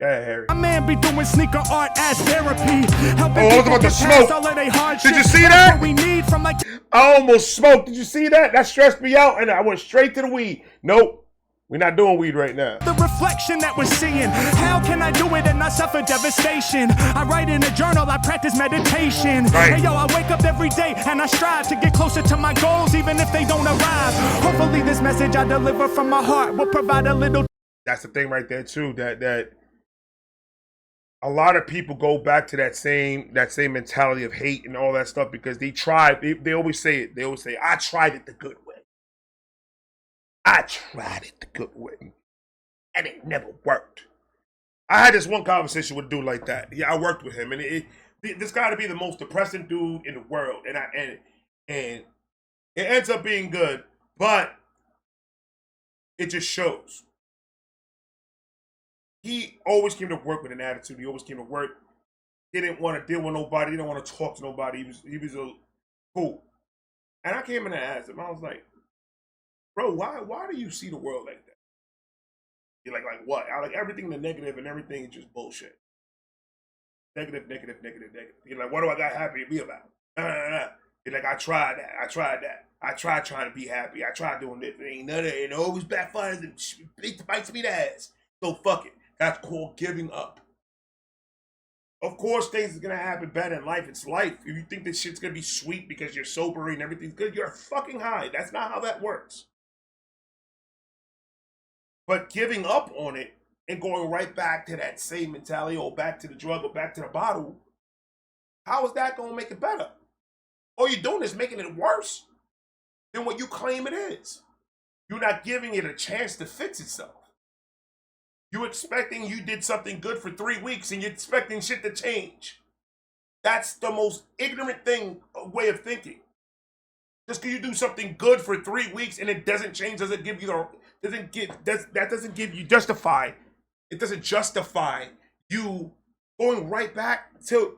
Yeah, Harry. My man be doing sneaker art as therapy. Oh, I was about to smoke. Did you see that? We need from like I almost smoked. Did you see that? That stressed me out and I went straight to the weed. Nope. We're not doing weed right now. The reflection that we're seeing. How can I do it and not suffer devastation? I write in a journal, I practice meditation. Right. Hey yo, I wake up every day and I strive to get closer to my goals even if they don't arrive. Hopefully this message I deliver from my heart will provide a little. That's the thing right there too, that a lot of people go back to that same mentality of hate and all that stuff because they always say it. They always say, I tried it the good way. I tried it the good way. And it never worked. I had this one conversation with a dude like that. Yeah, I worked with him. And this got to be the most depressing dude in the world. And it ends up being good. But it just shows. He always came to work with an attitude. He always came to work. He didn't want to deal with nobody. He didn't want to talk to nobody. He was a fool. And I came in and asked him. I was like, bro, why do you see the world like that? You're like what? I like everything the negative and everything is just bullshit. Negative. You're like, what do I got happy to be about? You're like, I tried that. I tried trying to be happy. I tried doing this. It ain't none of it. It always backfires and bites me in the ass. So fuck it. That's called giving up. Of course, things are going to happen better in life. It's life. If you think this shit's going to be sweet because you're sober and everything's good, you're fucking high. That's not how that works. But giving up on it and going right back to that same mentality or back to the drug or back to the bottle, how is that going to make it better? All you're doing is making it worse than what you claim it is. You're not giving it a chance to fix itself. You're expecting you did something good for 3 weeks and you're expecting shit to change. That's the most ignorant way of thinking. Just because you do something good for 3 weeks and it doesn't change, doesn't justify you going right back to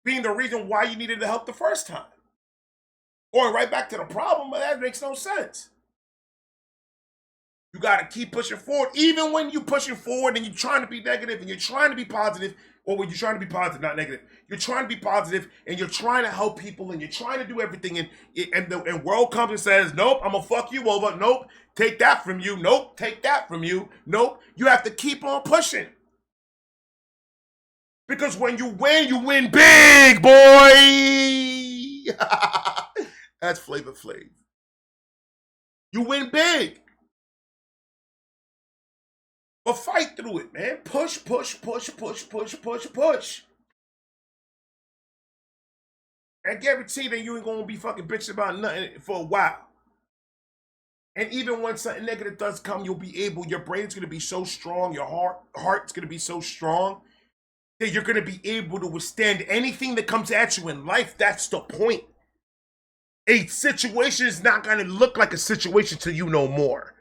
being the reason why you needed the help the first time. Going right back to the problem, but that makes no sense. You got to keep pushing forward. Even when you're pushing forward and you're trying to be negative and you're trying to be positive, or when you're trying to be positive, not negative, you're trying to be positive and you're trying to help people and you're trying to do everything, and the world comes and says, nope, I'm going to fuck you over. Nope, take that from you. Nope, take that from you. Nope, you have to keep on pushing. Because when you win big, boy. That's Flavor Flav. You win big. But fight through it, man. Push. I guarantee that you ain't gonna be fucking bitching about nothing for a while. And even when something negative does come, your brain's gonna be so strong, your heart's gonna be so strong that you're gonna be able to withstand anything that comes at you in life. That's the point. A situation is not gonna look like a situation to you no more.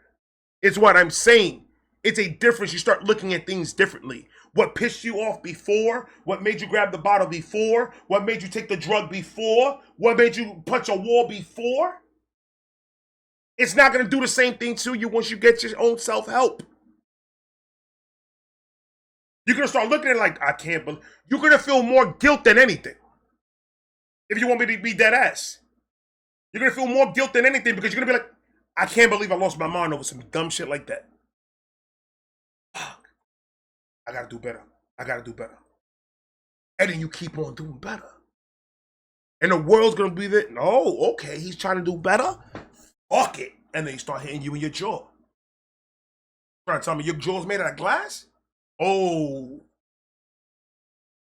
It's what I'm saying. It's a difference. You start looking at things differently. What pissed you off before? What made you grab the bottle before? What made you take the drug before? What made you punch a wall before? It's not going to do the same thing to you once you get your own self-help. You're going to start looking at it like, I can't believe. You're going to feel more guilt than anything. If you want me to be dead ass. You're going to feel more guilt than anything because you're going to be like, I can't believe I lost my mind over some dumb shit like that. I gotta do better. And then you keep on doing better. And the world's gonna be there. No, okay, he's trying to do better. Fuck it. And then you start hitting you in your jaw. Trying to tell me your jaw's made out of glass? Oh.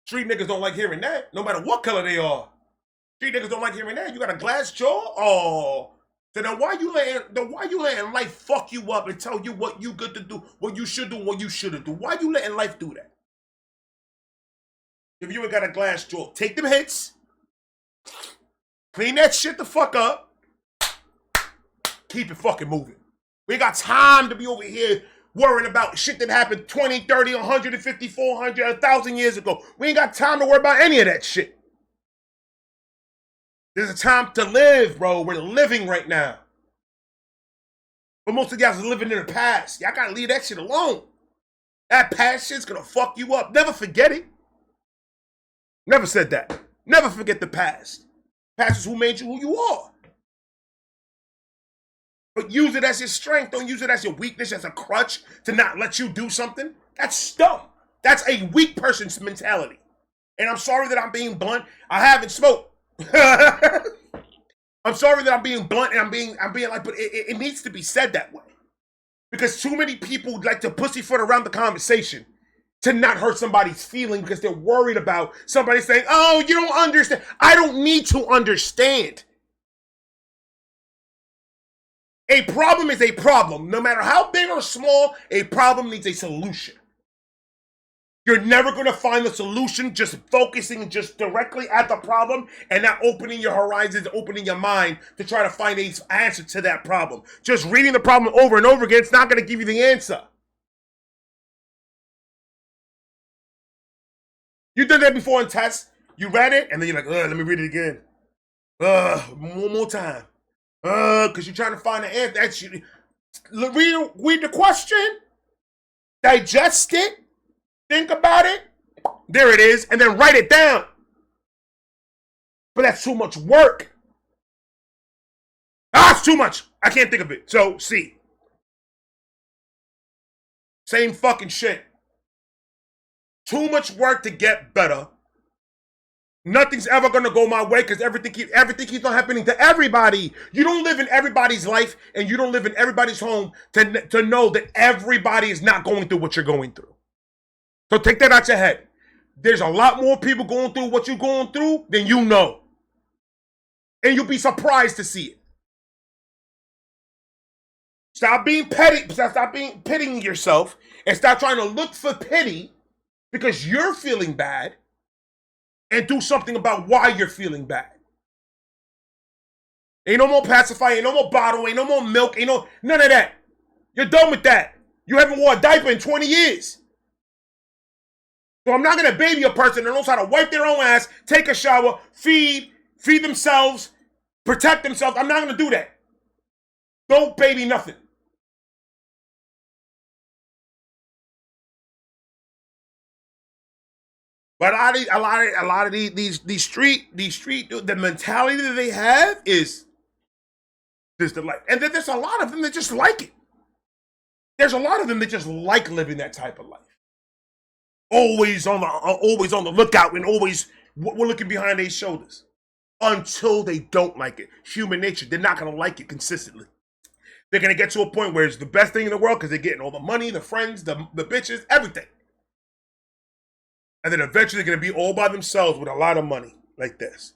Street niggas don't like hearing that, no matter what color they are. Street niggas don't like hearing that. You got a glass jaw? Oh. So then why you letting life fuck you up and tell you what you good to do, what you should do, what you shouldn't do? Why you letting life do that? If you ain't got a glass jaw, take them hits, clean that shit the fuck up, keep it fucking moving. We ain't got time to be over here worrying about shit that happened 20, 30, 150, 400, 1,000 years ago. We ain't got time to worry about any of that shit. There's a time to live, bro. We're living right now. But most of you guys are living in the past. Y'all gotta leave that shit alone. That past shit's gonna fuck you up. Never forget it. Never said that. Never forget the past. Past is who made you who you are. But use it as your strength. Don't use it as your weakness, as a crutch to not let you do something. That's dumb. That's a weak person's mentality. And I'm sorry that I'm being blunt. I haven't smoked. I'm sorry that I'm being blunt and I'm being like, but it needs to be said that way. Because too many people like to pussyfoot around the conversation to not hurt somebody's feeling because they're worried about somebody saying, oh, you don't understand. I don't need to understand. A problem is a problem. No matter how big or small, a problem needs a solution. You're never going to find the solution just focusing just directly at the problem and not opening your horizons, opening your mind to try to find an answer to that problem. Just reading the problem over and over again, it's not going to give you the answer. You did that before in tests. You read it, and then you're like, let me read it again. One more time. Because you're trying to find the answer. Read the question, digest it, think about it, there it is, and then write it down. But that's too much work. It's too much. I can't think of it. So, C. Same fucking shit. Too much work to get better. Nothing's ever gonna go my way because everything keeps on happening to everybody. You don't live in everybody's life and you don't live in everybody's home to know that everybody is not going through what you're going through. So take that out your head. There's a lot more people going through what you're going through than you know. And you'll be surprised to see it. Stop being petty. Stop being pitying yourself and stop trying to look for pity because you're feeling bad and do something about why you're feeling bad. Ain't no more pacifier, ain't no more bottle, ain't no more milk, none of that. You're done with that. You haven't worn a diaper in 20 years. So I'm not going to baby a person that knows how to wipe their own ass, take a shower, feed themselves, protect themselves. I'm not going to do that. Don't baby nothing. But a lot of these street, the mentality that they have is the life. And then there's a lot of them that just like it. There's a lot of them that just like living that type of life. Always on the lookout and always we're looking behind their shoulders. Until they don't like it. Human nature, they're not gonna like it consistently. They're gonna get to a point where it's the best thing in the world because they're getting all the money, the friends, the bitches, everything. And then eventually they're going to be all by themselves with a lot of money like this.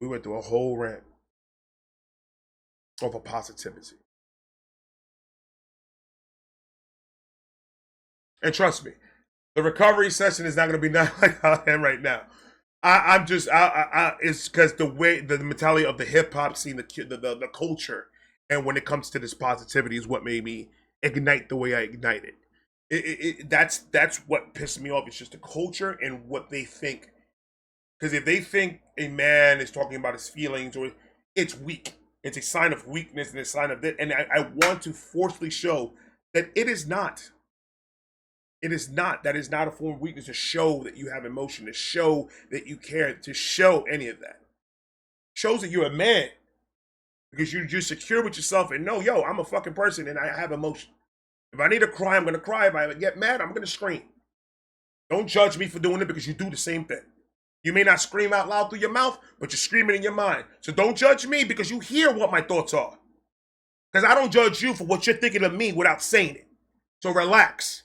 We went through a whole rant over positivity. And trust me, the recovery session is not going to be nothing like I am right now. It's because the way, the mentality of the hip hop scene, the culture, and when it comes to this positivity is what made me ignite the way I ignited. That's what pissed me off. It's just the culture and what they think. Because if they think a man is talking about his feelings, or it's weak, it's a sign of weakness and a sign of that. And I want to forcefully show that it is not. It is not. That is not a form of weakness to show that you have emotion, to show that you care, to show any of that. Shows that you're a man. Because you're secure with yourself and know, yo, I'm a fucking person and I have emotion. If I need to cry, I'm going to cry. If I get mad, I'm going to scream. Don't judge me for doing it because you do the same thing. You may not scream out loud through your mouth, but you're screaming in your mind. So don't judge me because you hear what my thoughts are. Because I don't judge you for what you're thinking of me without saying it. So relax.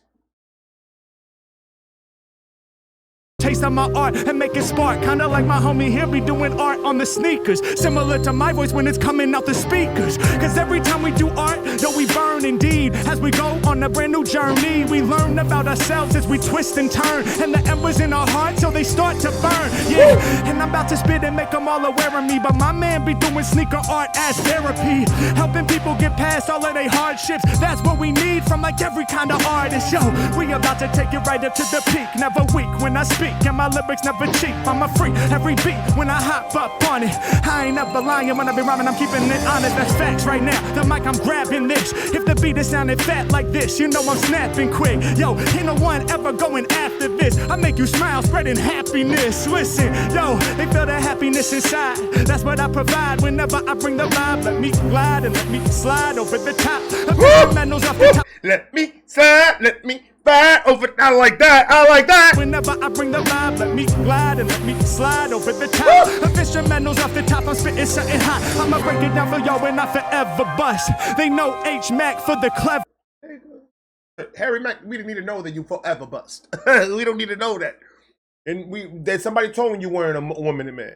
Taste of my art and make it spark. Kinda like my homie here be doing art on the sneakers. Similar to my voice when it's coming out the speakers. Cause every time we do art, yo, we burn indeed. As we go on a brand new journey, we learn about ourselves as we twist and turn. And the embers in our hearts, so they start to burn. Yeah, and I'm about to spit and make them all aware of me. But my man be doing sneaker art as therapy. Helping people get past all of their hardships. That's what we need from like every kind of artist. Yo, we about to take it right up to the peak. Never weak when I speak. And my lyrics never cheap. I'm a freak every beat when I hop up on it. I ain't never lying when I be rhyming. I'm keeping it honest. That's facts right now. The mic, I'm grabbing this. If the beat is sounding fat like this, you know I'm snapping quick. Yo, ain't no one ever going after this. I make you smile, spreading happiness. Listen, yo, they feel the happiness inside. That's what I provide whenever I bring the vibe. Let me glide and let me slide over the top. Off the top. Let me slide, let me fire over. I like that. I like that. Whenever I bring the vibe, let me glide and let me slide over the top. Of instrumentals off the top, I'm spitting something hot. I'ma break it down for y'all and I forever bust. They know Mack for the clever. Harry Mack, we didn't need to know that you forever bust. We don't need to know that. And there's somebody told me you weren't a 1 minute man.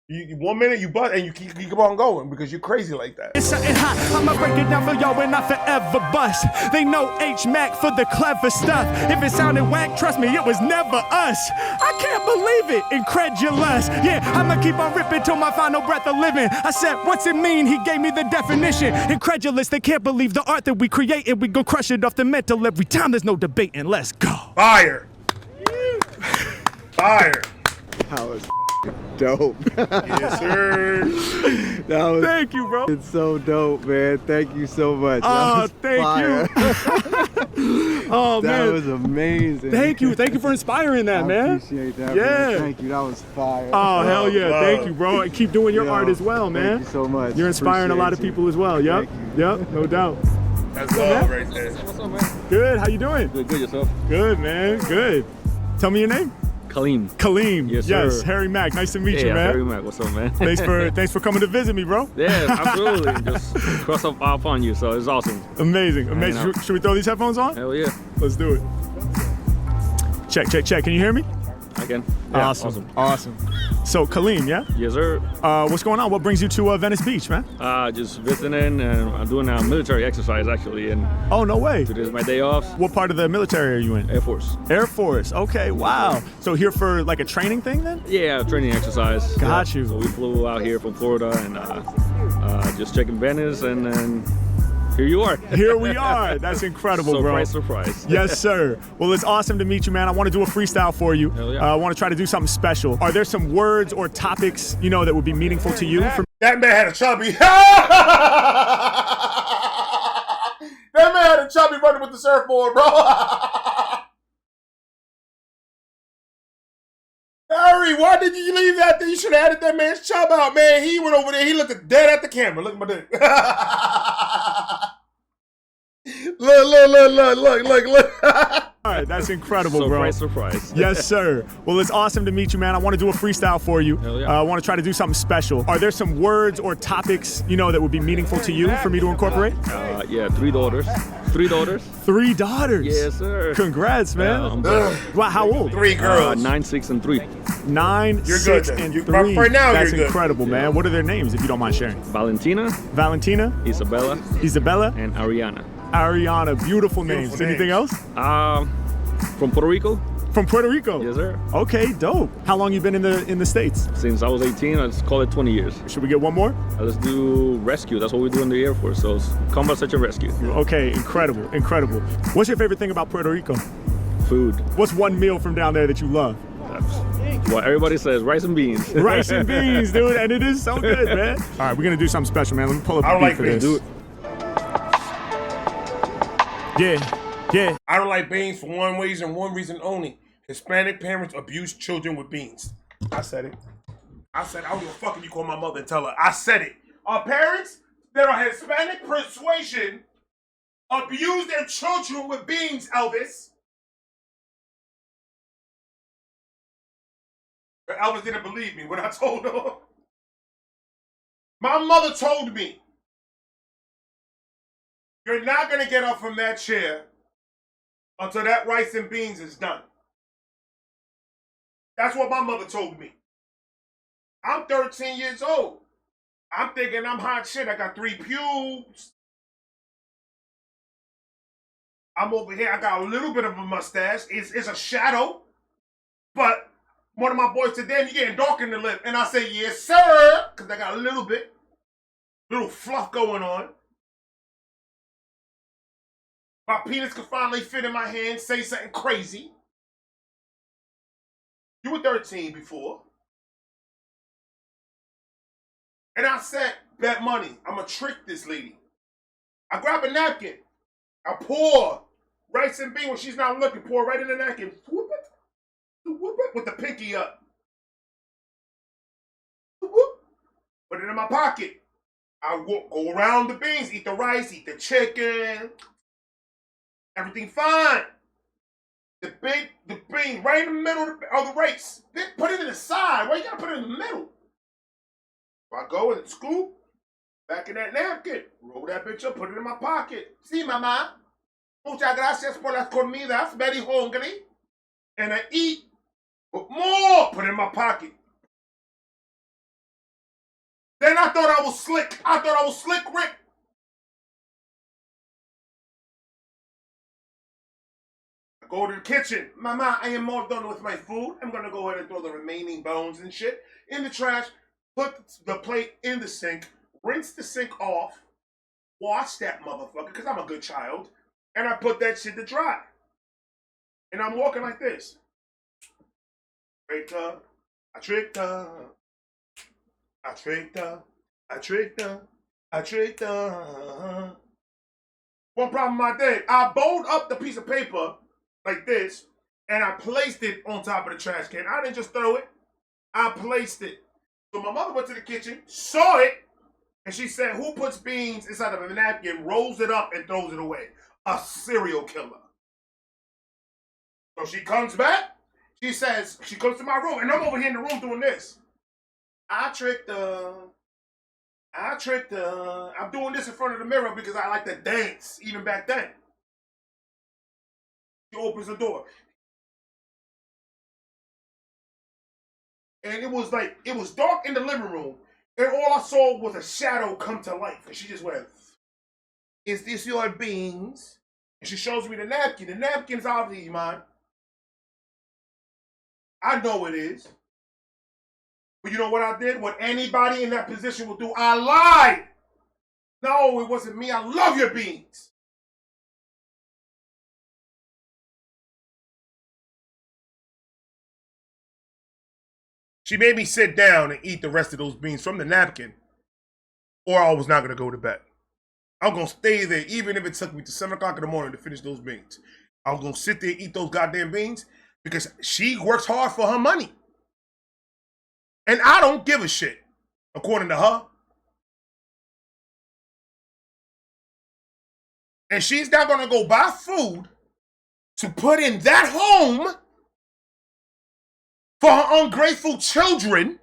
You 1 minute you bust and you keep on going because you're crazy like that. It's something hot. I'ma break it down for y'all and I forever bust. They know Mack for the clever stuff. If it sounded whack, trust me, it was never us. I can't believe it, incredulous. Yeah, I'ma keep on ripping till my final breath of living. I said, what's it mean? He gave me the definition. Incredulous, they can't believe the art that we created. We gon' crush it off the mental every time. There's no debating. Let's go. Fire. Fire. How is Dope. Yes, sir. That was, Thank you, bro. it's so dope, man. Thank you so much. Oh, That was thank you. Oh, That man. was amazing. Thank you for inspiring that, I man. appreciate that. Yeah. Man. Thank you. That was fire. Oh, hell yeah. love. Thank you, bro. And keep doing your Yo, art as well, man. Thank you so much. You're inspiring a lot of Appreciate people as well. Yep. Thank Yep, no doubt. That's love right there. What's up, man? Good. How you doing? Good, good yourself. Good, man. Good. Tell me your name. Khaleem. Khaleem. Yes, Yes, sir. Harry Mack. Nice to meet you, Yeah, man. Harry Mack. What's up, man? Thanks for coming to visit me, bro. Yeah, absolutely. Just cross up on you, so it's awesome. Amazing. Amazing. know. Should we throw these headphones on? Hell yeah. Let's do it. Check, check, check. Can you hear me? I can. Yeah, Awesome. So, Khaleem, yeah? Yes, sir. What's going on? What brings you to Venice Beach, man? Just visiting, and I'm doing a military exercise actually, and Oh, no way. today is my day off. What part of the military are you in? Air Force. Air Force. Okay, wow. So here for like a training thing then? Yeah, training exercise. Got you. So we flew out here from Florida and just checking Venice, and then here you are. Here we are. That's incredible, bro. Surprise. Yes, sir. Well, it's awesome to meet you, man. I want to do a freestyle for you. Hell yeah. I want to try to do something special. Are there some words or topics, that would be meaningful to you? That man had a chubby. That man had a chubby running with the surfboard, bro. Harry, why did you leave that? You should have added that man's chub out, man. He went over there. He looked dead at the camera. Look at my dick. Look. All right, that's incredible, bro. Surprise. Yes, sir. Well, it's awesome to meet you, man. I want to do a freestyle for you. Hell yeah. I want to try to do something special. Are there some words or topics, that would be meaningful to you for me to incorporate? Yeah, 3 daughters. 3 daughters. 3 daughters. Yes, sir. Congrats, man. Wow, how old? 3 girls. 9, 6, and 3. 9, You're 6, good then. and You- 3. right now, That's you're good. incredible, man. What are their names, if you don't mind sharing? Valentina, Valentina, Isabella, Isabella, and Ariana. Ariana. Beautiful names. Beautiful Anything names. else? From Puerto Rico. From Puerto Rico. Yes, sir. Okay, dope. How long you been in the States? Since I was 18, let's call it 20 years. Should we get one more? Let's do rescue. That's what we do in the Air Force. So it's combat search and rescue. Okay, incredible. What's your favorite thing about Puerto Rico? Food. What's one meal from down there that you love? That's what everybody says. Rice and beans. Rice and beans, dude, and it is so good, man. All right, we're gonna do something special, man. Let me pull up I a don't beat like for beans. this. Do it. Yeah. I don't like beans for one reason only. Hispanic parents abuse children with beans. I said it. I don't give a fuck if you call my mother and tell her. I said it. Our parents that are Hispanic persuasion abuse their children with beans, Elvis. But Elvis didn't believe me when I told him. My mother told me, you're not going to get up from that chair until that rice and beans is done. That's what my mother told me. I'm 13 years old. I'm thinking I'm hot shit. I got 3 pubes. I'm over here. I got a little bit of a mustache. It's a shadow. But one of my boys said, damn, you getting dark in the lip. And I say, yes, sir. Because I got a little fluff going on. My penis could finally fit in my hand, say something crazy. You were 13 before. And I said, bet money. I'm going to trick this lady. I grab a napkin. I pour rice and beans when she's not looking. Pour right in the napkin. Whoop it, with the pinky up. Whoop. Put it in my pocket. I go around the beans, eat the rice, eat the chicken. Everything fine. The bean right in the middle of the rice. Then put it in the side. Why you gotta put it in the middle? So I go and scoop, back in that napkin, roll that bitch up, put it in my pocket. See, mama, muchas gracias por las comidas, very hungry. And I eat, but more, put it in my pocket. Then I thought I was slick. Rick. Go to the kitchen. Mama, I am all done with my food. I'm going to go ahead and throw the remaining bones and shit in the trash. Put the plate in the sink. Rinse the sink off. Wash that motherfucker, because I'm a good child. And I put that shit to dry. And I'm walking like this. Straight tub. I tricked her. I tricked her. I tricked her. I tricked her. One problem I did, I bowled up the piece of paper like this, and I placed it on top of the trash can. I didn't just throw it. I placed it. So my mother went to the kitchen, saw it, and she said, who puts beans inside of a napkin, rolls it up, and throws it away? A serial killer. So she comes back. She says, she comes to my room, and I'm over here in the room doing this. I tricked her. I tricked her. I'm doing this in front of the mirror because I like to dance, even back then. She opens the door. And it was dark in the living room, and all I saw was a shadow come to life. And she just went, is this your beans? And she shows me the napkin. The napkin's obviously mine. I know it is. But you know what I did? What anybody in that position will do? I lied. No, it wasn't me. I love your beans. She made me sit down and eat the rest of those beans from the napkin, or I was not going to go to bed. I'm going to stay there, even if it took me to 7 o'clock in the morning to finish those beans. I was going to sit there and eat those goddamn beans because she works hard for her money. And I don't give a shit, according to her. And she's not going to go buy food to put in that home for her ungrateful children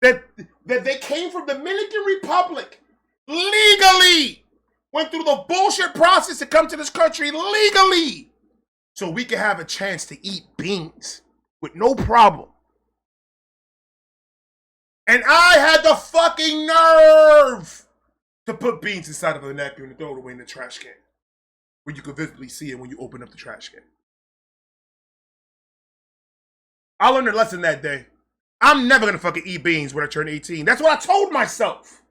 that they came from the Dominican Republic legally, went through the bullshit process to come to this country legally so we can have a chance to eat beans with no problem. And I had the fucking nerve to put beans inside of a napkin and throw it away in the trash can where you could visibly see it when you open up the trash can. I learned a lesson that day. I'm never going to fucking eat beans when I turn 18. That's what I told myself.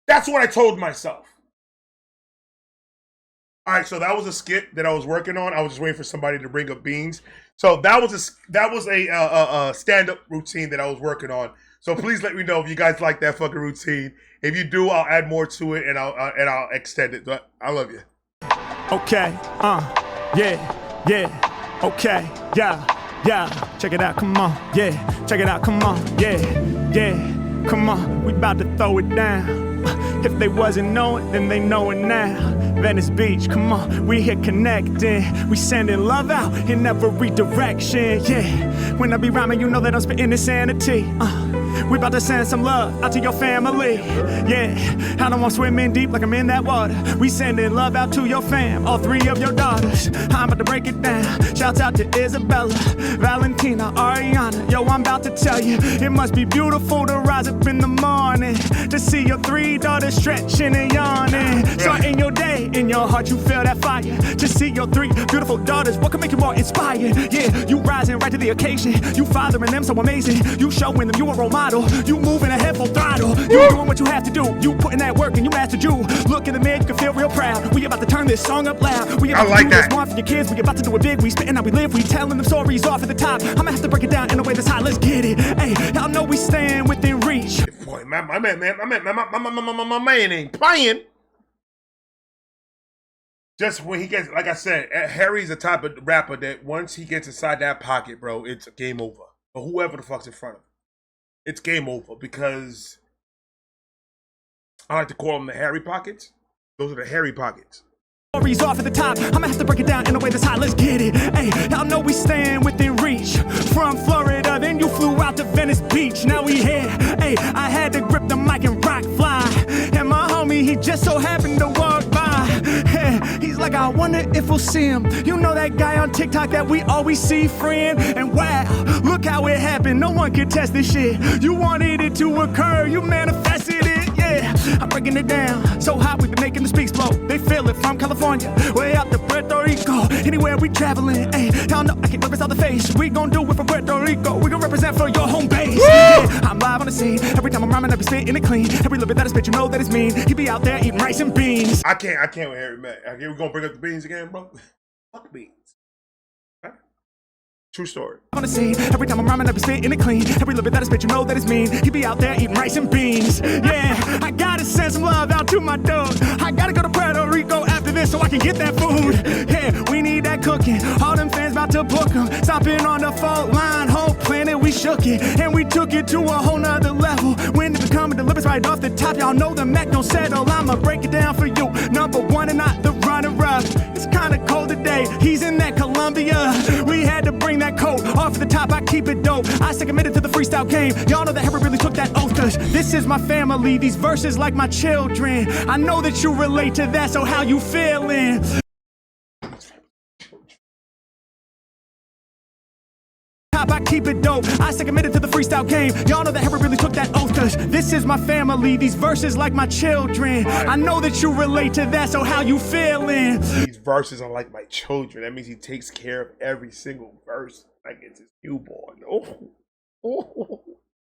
That's what I told myself. All right, so that was a skit that I was working on. I was just waiting for somebody to bring up beans. So that was a stand-up routine that I was working on. So please let me know if you guys like that fucking routine. If you do, I'll add more to it and I'll extend it. But I love you. Okay, yeah. Okay, yeah, check it out, come on, yeah, check it out, come on, yeah, come on, we about to throw it down. If they wasn't knowing, then they know it now. Venice Beach, come on, we here connecting. We sending love out in every direction, yeah. When I be rhyming, you know that I'm spitting insanity. We about to send some love out to your family, yeah. I don't want swimming deep like I'm in that water. We sending love out to your fam, all 3 of your daughters. I'm about to break it down. Shouts out to Isabella, Valentina, Ariana. Yo, I'm about to tell you, it must be beautiful to rise up in the morning to see your 3 daughters stretching and yawning. So in your day, in your heart, you feel that fire. To see your 3 beautiful daughters, what can make you more inspired? Yeah, you rising right to the occasion. You fathering them so amazing. You showing them you a role model. You moving a head full throttle. You doing what you have to do. You putting that work and you mastered you. Look in the mirror, you can feel real proud. We about to turn this song up loud. We about to do this one for your kids. We about to do it big. We spitting how we live. We telling them stories off at the top. I'ma have to break it down in a way that's hot. Let's get it. Hey, y'all know we staying within reach. Boy, my man ain't playing. Just when he gets, like I said, Harry's the type of rapper that once he gets inside that pocket, bro, it's game over. For whoever the fuck's in front of him. It's game over because I like to call them the Harry pockets. Those are the Harry pockets. Stories off at the top. I'ma have to break it down in a way that's hot. Let's get it. Hey, y'all know we staying within reach. From Florida, then you flew out to Venice Beach. Now we here. Hey, I had to grip the mic and rock fly. And my homie, he just so happened to walk by. Hey, he's like, I wonder if we'll see him. You know that guy on TikTok that we always see, friend? And wow, look how it happened. No one could test this shit. You wanted it to occur. You manifested it. Yeah, I'm breaking it down. So hot, we've been making the speaks blow. They feel it from California, way out to Puerto Rico. Anywhere we traveling, hey, y'all know I can't represent the face. We gon' do it from Puerto Rico. We gon' represent for your home base. Yeah, I'm live on the scene. Every time I'm rhyming, I be spitting it clean. Every little bit that I spit, you know that it's mean. He be out there eating rice and beans. I can't with Harry Mack. We gonna bring up the beans again, bro? Fuck beans. Huh? True story. On the scene, every time I'm rhyming, I be spitting it clean. Every little bit that I spit, you know that it's mean. He be out there eating rice and beans. Yeah, I gotta send some love out to my dog. I gotta go to Puerto Rico after this so I can get that food. Yeah, we need that cooking. All them fans about to book them. Stopping on the fault line, whole planet, we shook it. And we took it to a whole nother level. When it become delivers right off the top, y'all know the Mack don't settle. I'ma break it down for you. Number one and not the runner-up. It's kinda cold today. He's in that Columbia. We had to bring that coat off the top. I keep it dope. I stay committed to the freestyle game. Y'all know that Harry really took that oath, cause this is my family. These verses like my children. I know that you relate to that, so how you feeling? I keep it dope. I stay committed to the freestyle game. Y'all know that Harry really took that oath, cause this is my family. These verses like my children. I know that you relate to that, so how you feeling? These verses are like my children. That means he takes care of every single verse like it's his newborn. Oh.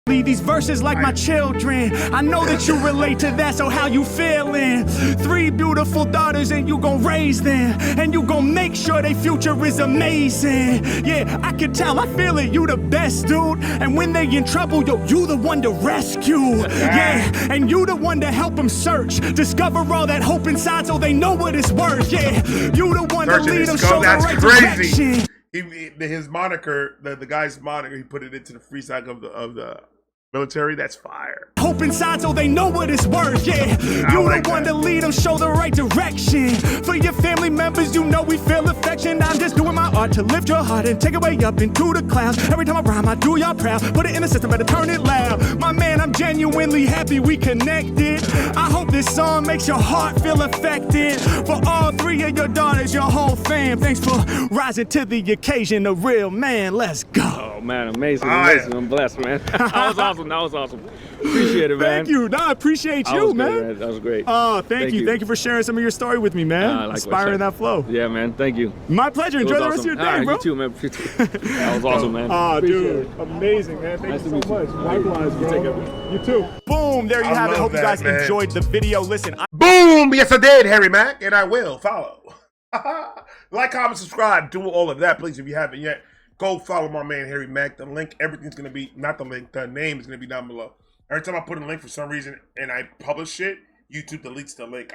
These verses like my children. I know that you relate to that, so how you feeling? 3 beautiful daughters and you gon' raise them. And you gon' make sure their future is amazing. Yeah, I can tell, I feel it, you the best dude. And when they in trouble, yo, you the one to rescue. Yeah, and you the one to help them search. Discover all that hope inside so they know what it's worth. Yeah, you the one to lead them, show the right direction. His moniker, the guy's moniker, he put it into the freestyle of the military. That's fire. Hope inside so they know what it's worth. Yeah, you like the one to lead them, show the right direction. For your family members, you know we feel affection. I'm just doing my art to lift your heart and take it way up into the clouds. Every time I rhyme, I do y'all proud. Put it in the system, better turn it loud. My man, I'm genuinely happy we connected. I hope this song makes your heart feel affected. For all 3 of your daughters, your whole fam, thanks for rising to the occasion. A real man, let's go. Oh man, amazing. I'm blessed, man. That was awesome. That was awesome. Appreciate it, man. Thank you. No, I appreciate you, man. That was great. Oh, thank you. Thank you for sharing some of your story with me, man. Inspiring that flow. Yeah, man. Thank you. My pleasure. Enjoy the rest of your day, bro. You too, man. That was awesome, man. Oh, dude. Amazing, man. Thank you so much. Likewise, bro. You too. Boom. There you have it. Hope you guys enjoyed the video. Listen. Boom. Yes, I did, Harry Mack, and I will follow. Like, comment, subscribe. Do all of that, please, if you haven't yet. Go follow my man, Harry Mack. The link, everything's going to be, not the link, the name is going to be down below. Every time I put a link for some reason and I publish it, YouTube deletes the link.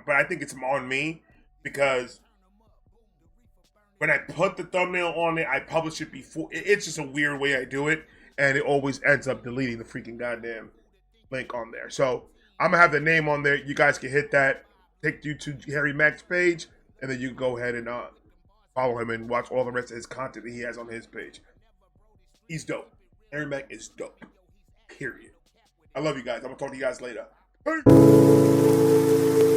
But I think it's on me because when I put the thumbnail on it, I publish it before. It's just a weird way I do it, and it always ends up deleting the freaking goddamn link on there. So I'm going to have the name on there. You guys can hit that, take you to Harry Mack's page, and then you can go ahead and follow him and watch all the rest of his content that he has on his page. He's dope. Harry Mack is dope. Period. I love you guys. I'm going to talk to you guys later. Peace.